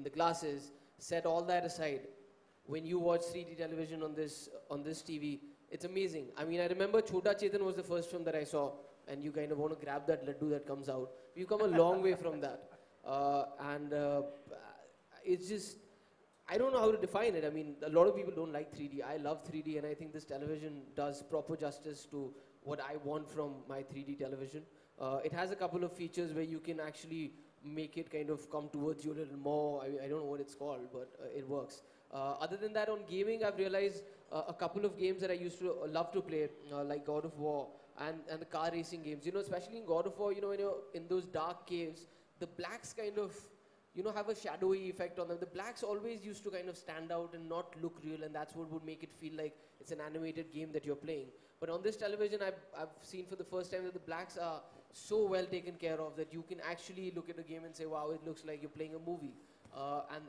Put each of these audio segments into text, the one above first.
in the glasses, set all that aside. When you watch 3D television on this TV, it's amazing. I mean, I remember Chhota Chetan was the first film that I saw, and you kind of want to grab that laddu that comes out. We've come a long way from that. It's just, I don't know how to define it. I mean, a lot of people don't like 3D. I love 3D, and I think this television does proper justice to what I want from my 3D television. It has a couple of features where you can actually make it kind of come towards you a little more. I don't know what it's called, but it works. Other than that, on gaming, I've realized a couple of games that I used to love to play, like God of War and the car racing games. You know, especially in God of War, you know, when you're in those dark caves, the blacks kind of, you know, have a shadowy effect on them. The blacks always used to kind of stand out and not look real, and that's what would make it feel like it's an animated game that you're playing. But on this television, I've seen for the first time that the blacks are so well taken care of that you can actually look at a game and say, wow, it looks like you're playing a movie.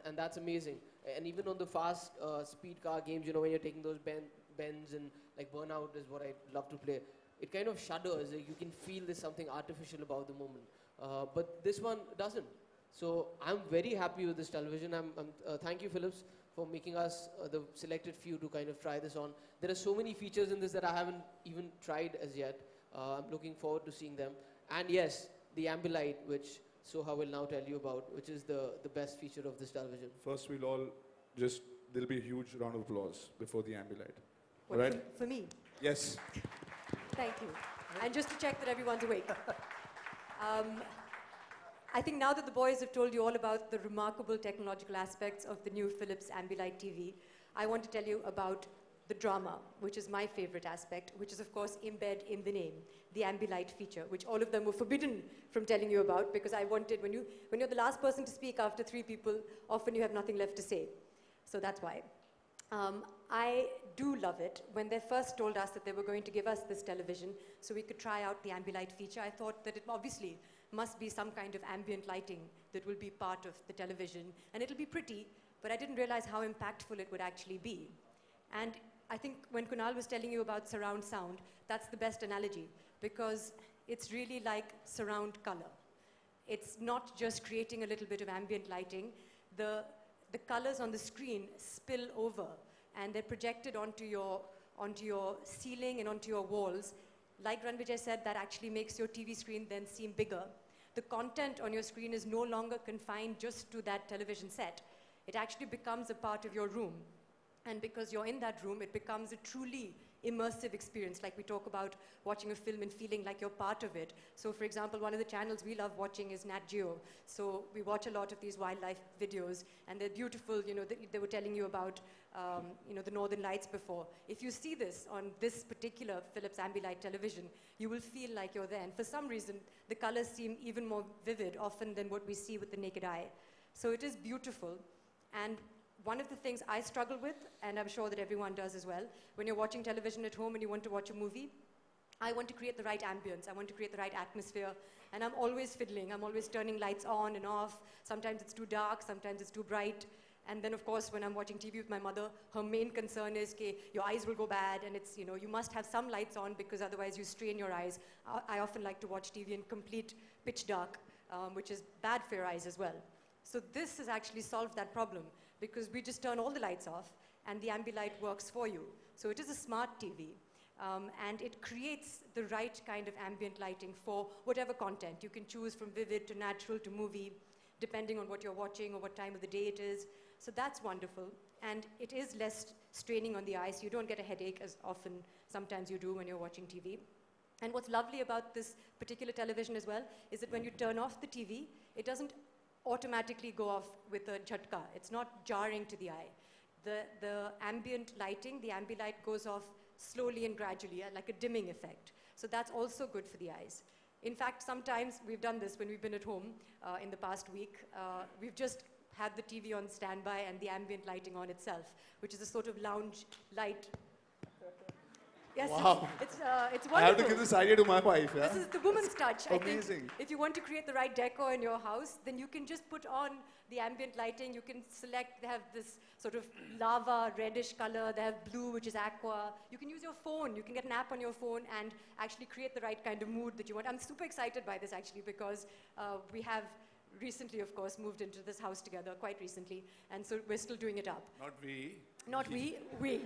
And that's amazing. And even on the fast speed car games, you know, when you're taking those bends and like Burnout is what I love to play. It kind of shudders. You can feel there's something artificial about the moment. But this one doesn't. So I'm very happy with this television. Thank you, Philips, for making us the selected few to kind of try this on. There are so many features in this that I haven't even tried as yet. I'm looking forward to seeing them. And yes, the Ambilight, which Soha will now tell you about, which is the best feature of this television. First, we'll all there'll be a huge round of applause before the Ambilight. What, right? for me? Yes. Thank you. And just to check that everyone's awake. I think now that the boys have told you all about the remarkable technological aspects of the new Philips Ambilight TV, I want to tell you about the drama, which is my favorite aspect, which is of course embedded in the name, the Ambilight feature, which all of them were forbidden from telling you about because I wanted, when you're the last person to speak after 3 people, often you have nothing left to say. So that's why. I do love it. When they first told us that they were going to give us this television so we could try out the Ambilight feature, I thought that it obviously must be some kind of ambient lighting that will be part of the television. And it'll be pretty, but I didn't realize how impactful it would actually be. And I think when Kunal was telling you about surround sound, that's the best analogy because it's really like surround color. It's not just creating a little bit of ambient lighting. The colors on the screen spill over and they're projected onto your ceiling and onto your walls. Like Rannvijay said, that actually makes your TV screen then seem bigger. The content on your screen is no longer confined just to that television set. It actually becomes a part of your room. And because you're in that room, it becomes a truly immersive experience, like we talk about watching a film and feeling like you're part of it. So for example, one of the channels we love watching is Nat Geo. So we watch a lot of these wildlife videos and they're beautiful, you know, they were telling you about, you know, the Northern Lights before. If you see this on this particular Philips Ambilight television, you will feel like you're there. And for some reason, the colors seem even more vivid often than what we see with the naked eye. So it is beautiful. And one of the things I struggle with, and I'm sure that everyone does as well, when you're watching television at home and you want to watch a movie, I want to create the right ambience. I want to create the right atmosphere. And I'm always fiddling. I'm always turning lights on and off. Sometimes it's too dark. Sometimes it's too bright. And then, of course, when I'm watching TV with my mother, her main concern is, okay, your eyes will go bad. And it's, you know, you must have some lights on because otherwise you strain your eyes. I often like to watch TV in complete pitch dark, which is bad for your eyes as well. So this has actually solved that problem because we just turn all the lights off and the Ambilight works for you. So it is a smart TV and it creates the right kind of ambient lighting for whatever content. You can choose from vivid to natural to movie, depending on what you're watching or what time of the day it is. So that's wonderful. And it is less straining on the eyes. You don't get a headache as often sometimes you do when you're watching TV. And what's lovely about this particular television as well is that when you turn off the TV, it doesn't automatically go off with a jhatka. It's not jarring to the eye. The ambient lighting, the Ambilight goes off slowly and gradually, like a dimming effect. So that's also good for the eyes. In fact, sometimes we've done this when we've been at home in the past week. We've just had the TV on standby and the ambient lighting on itself, which is a sort of lounge light. Yes, wow. It's wonderful. I have to give this idea to my wife. Yeah? This is the woman's touch. Amazing. I think if you want to create the right decor in your house, then you can just put on the ambient lighting. You can select, they have this sort of lava reddish color. They have blue, which is aqua. You can use your phone. You can get an app on your phone and actually create the right kind of mood that you want. I'm super excited by this actually because we have recently, of course, moved into this house together, quite recently, and so we're still doing it up. Not we. Not we, we.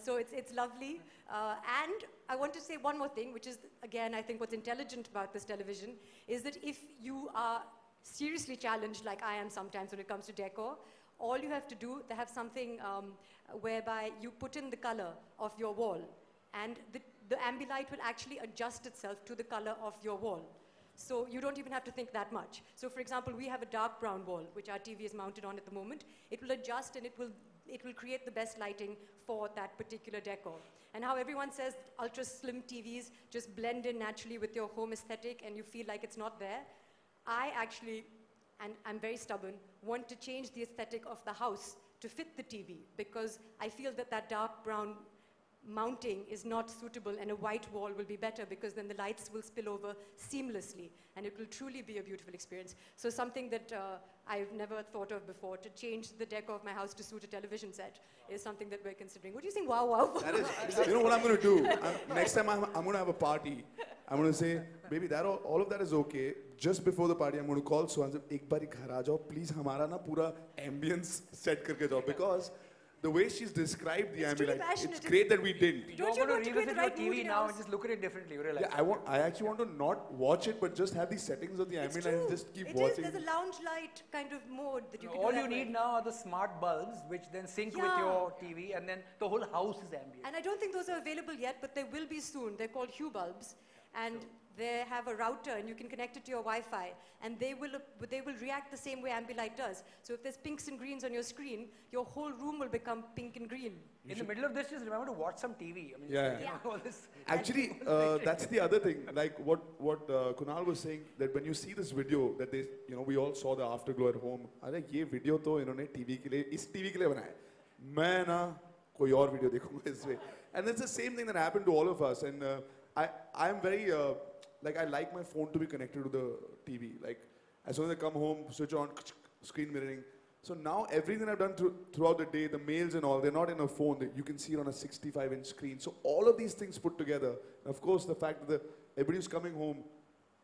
So it's lovely. And I want to say one more thing, which is, again, I think what's intelligent about this television is that if you are seriously challenged, like I am sometimes when it comes to decor, all you have to do, they have something whereby you put in the color of your wall, and the ambilight will actually adjust itself to the color of your wall. So you don't even have to think that much. So for example, we have a dark brown wall, which our TV is mounted on at the moment. It will adjust and it will create the best lighting for that particular decor. And how everyone says ultra slim TVs just blend in naturally with your home aesthetic and you feel like it's not there. I actually, and I'm very stubborn, want to change the aesthetic of the house to fit the TV, because I feel that that dark brown mounting is not suitable and a white wall will be better, because then the lights will spill over seamlessly and it will truly be a beautiful experience. So something that I've never thought of before, to change the decor of my house to suit a television set, is something that we're considering. What do you think? Wow, wow. That is, you know what I'm going to do? Next time I'm going to have a party, I'm going to say, baby, all of that is okay. Just before the party, I'm going to call Soha and say, ek bari ghar aa jao, please hamara na pura ambience set karke jao, because the way she's described the ambilight, it's great that we didn't. You don't want to revisit your TV now and just look at it differently, you realize? Yeah, I actually want to not watch it, but just have the settings of the ambilight and just keep watching. There's a lounge light kind of mode that you can All do you need now are the smart bulbs, which then sync with your TV, and then the whole house is ambient. And I don't think those are available yet, but they will be soon. They're called Hue bulbs, and they have a router, and you can connect it to your Wi-Fi, and they will react the same way ambilight does. So if there's pinks and greens on your screen, your whole room will become pink and green. In the middle of this, just remember to watch some TV. I mean, Yeah. all this. Actually, that's the other thing. Like what Kunal was saying, that when you see this video, that they, we all saw the afterglow at home. I like, ये video तो इन्होंने TV के लिए, इस TV के लिए बनाया. मैं ना कोई और video देखूँगा इस way. And it's the same thing that happened to all of us. And I'm very I like my phone to be connected to the TV. Like as soon as I come home, switch on, screen mirroring. So now everything I've done throughout the day, the mails and all, they're not in a phone. You can see it on a 65-inch screen. So all of these things put together, and of course the fact that everybody who's coming home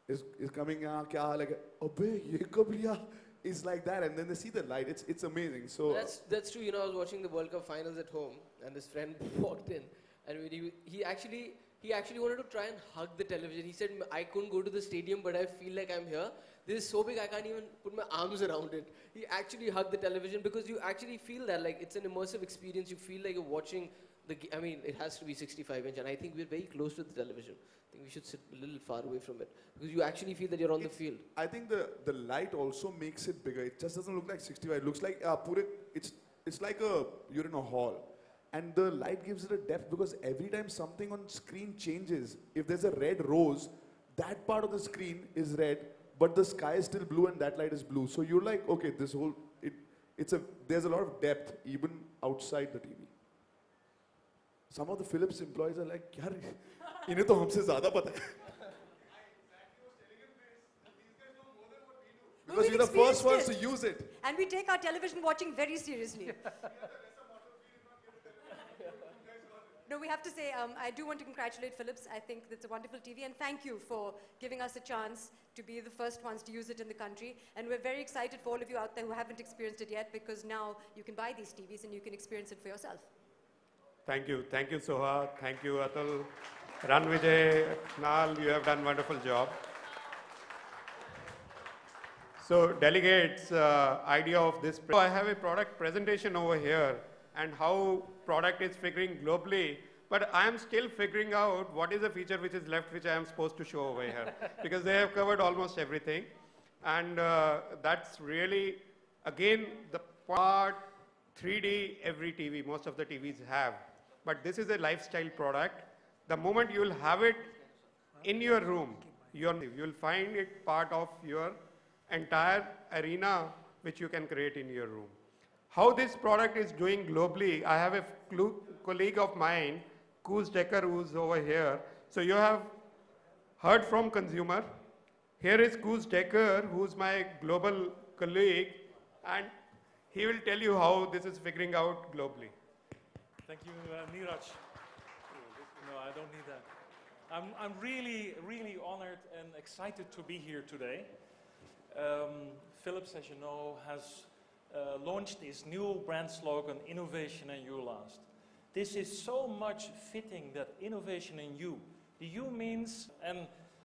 is coming, kya like, abbe, ye kab liya? Is like that, and then they see the light. It's amazing. So that's true. I was watching the World Cup finals at home, and this friend walked in, and when he actually wanted to try and hug the television. He said, I couldn't go to the stadium, but I feel like I'm here. This is so big, I can't even put my arms around it. He actually hugged the television, because you actually feel that, like, it's an immersive experience. You feel like you're watching I mean, it has to be 65-inch, and I think we're very close to the television. I think we should sit a little far away from it, because you actually feel that you're on the field. I think the light also makes it bigger. It just doesn't look like 65. It looks like, it's like you're in a hall. And the light gives it a depth, because every time something on screen changes, if there's a red rose, that part of the screen is red, but the sky is still blue and that light is blue. So you're like, okay, there's a lot of depth even outside the TV. Some of the Philips employees are like, yaar, इन्हें तो हमसे ज़्यादा पता है. Because we're the first ones to use it. And we take our television watching very seriously. No, we have to say, I do want to congratulate Philips. I think it's a wonderful TV, and thank you for giving us a chance to be the first ones to use it in the country. And we're very excited for all of you out there who haven't experienced it yet, because now you can buy these TVs and you can experience it for yourself. Thank you, Soha. Thank you, Atul. Rannvijay, Kunal, you have done a wonderful job. So, delegates, idea of this. I have a product presentation over here, and how product is figuring globally, but I am still figuring out what is the feature which is left, which I am supposed to show over here, because they have covered almost everything. And that's really, again, the part 3D every TV, most of the TVs have. But this is a lifestyle product. The moment you will have it in your room, you will find it part of your entire arena which you can create in your room. How this product is doing globally, I have a colleague of mine, Koos Decker, who's over here. So you have heard from consumer. Here is Koos Decker, who's my global colleague, and he will tell you how this is figuring out globally. Thank you, Neeraj. No, I don't need that. I'm really, really honored and excited to be here today. Philips, as you know, has launched its new brand slogan, Innovation and You Last. This is so much fitting, that innovation in you. The U means, and